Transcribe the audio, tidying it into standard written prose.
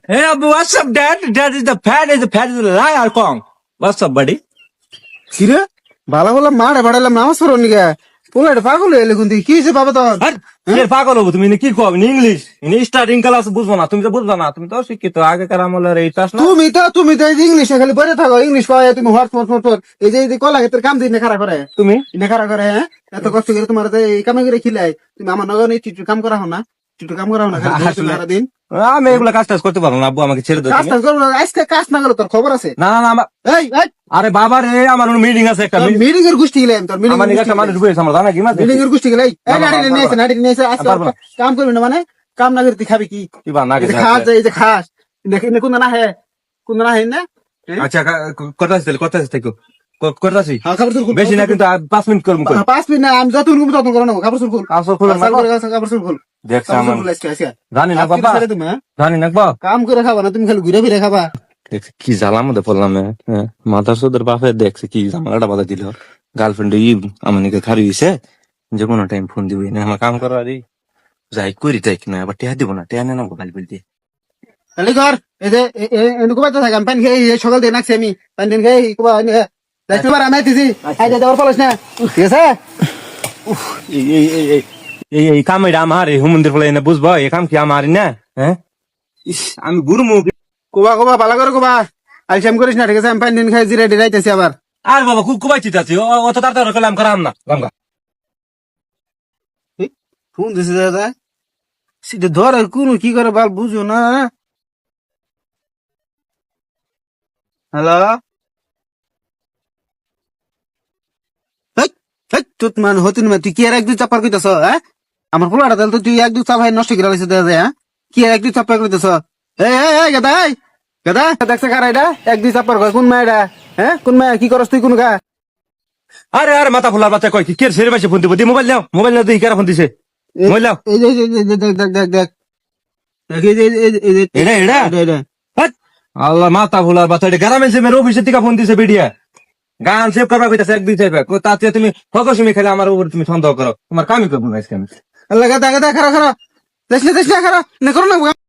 Hey, Abu, what's up, Dad? Dad is the fat is the liar Kong. What's up, buddy? কিরে ভালো বললাম মাঠে পাঠালাম নামাজ পড়ো নিকে পোলাটা পাগল হয়ে এলে কি হয়েছে বাবা তোর আর পাগল হবো তুমি কি কো ইংলিশ স্টার্টিং ক্লাস বুঝবো না তুমি তো বুঝবা না তুমি তো শিক্ষিত আগেকার আমলের এই চাষ না তুমি তো ইংলিশে খালি বলে থাকো ইংলিশ পাওয়া তুমি হোয়াটস এই যে কলা ক্ষেত্রে কাম দিন খারাপ করে তুমি খারাপ করে হ্যাঁ এত কষ্ট করে তোমার এই কামে করে খিলাই তুমি আমার নগর একটু কাম করা হো না একটু কাম করা হো না সারাদিন আমি এগুলা কাজ টাজ করতে পারবো না আব্বু আমাকে ছেড়ে দাও কাজ টাজ করবো না, আজকে কাজ না করো তোর খবর আছে না না না এই আরে বাবা রে আমার মিটিং আছে একটা মিটিং এর গোষ্ঠী গেলাম তোর মিটিং আমার একটা মানুষ বসে আমার জানা কি মা মিটিং এর গোষ্ঠী গেলাই নাড়ি নিয়েছে আজকে কাম করবি না মানে কাম না করে তুই খাবি কি কি বা না খাস এই যে খাস দেখি কোন না হে কোন না হে না আচ্ছা কথা আছে থাকো কথা আছে খাবার চুল বেশি না কিন্তু 5 মিনিট করব 5 মিনিট না আমি যত যত্ন করো না খাবার চুল খাবার চুল দেখছ আমার জানি না বাবা জানি না বাবা কাম করে খাবা না তুমি খালি ঘুরে ফিরে খাবা দেখছি কি জ্বালার মধ্যে পড়লাম মাথার সোদের বাপে দেখছে কি ঝামেলাটা বাধা দিল গার্লফ্রেন্ড আমাকে খারি হয়েছে যে কোনো টাইম ফোন দিব না আমার কাম করা রে যাই করি তাই কিনা আবার টেহা দিব না টেহা নেই না গাল বলতে তাহলে ঘর এই যে এনুকো বাচ্চা থাকাম পানি খেয়ে সকাল দিয়ে নাকছি আমি পানি দিন খেয়ে কুবা দেখতে পার আমি দিছি আই যাওয়ার ফলস না ঠিক আছে এই কাম এটা আমার এই হুমন্দির ফলে এনে বুঝবো এই কাম কি আমার না হ্যাঁ আমি গুরুমুখ কোবা ভালো করে কোবা আইসাম করিস না ঠিক আছে আমি পানি দিন খাই জিরে ডিরাইতেছি আবার আর বাবা খুব কুবাই চিতাছি অত তাড়াতাড়ি করলে আমি করাম না গঙ্গা ফোন দিছে দাদা সিধে ধর কোন কি করে বাল বুঝো না হ্যালো তুই মান হতি না তুই কি আর এক দুই চাপার কইতেছ হ্যাঁ আমার পোলাটা তাহলে তো তুই এক দুই চাপ নষ্ট করে লাইছে দাদা হ্যাঁ কি আর এক দুই চাপা কইতেছ এই গাদা গাদা দেখছে কারা এটা এক দুই চাপার কয় কোন মায়েরা হ্যাঁ কোন মায়া কি করস তুই কোন গা আরে আরে মাথা ফুলার বাচ্চা কয় কি কে সেরে মাসে ফোন দিব দি মোবাইল নাও তুই কারা ফোন দিছে মোবাইল নাও এই যে দেখ এটা আল্লাহ মাথা ফুলার বাচ্চা এটা গ্রামের সে মেরে অফিসের থেকে ফোন দিছে বিডিয়া গান সেভ করবা কইতাছে এক দুই চাইবা তাতে তুমি ফকসমি খেলে আমার উপর তুমি সন্দেহ করো তোমার কামই করবো না আজকে আমি আল্লাহ গাদা খারা দেখ না খারা না করো না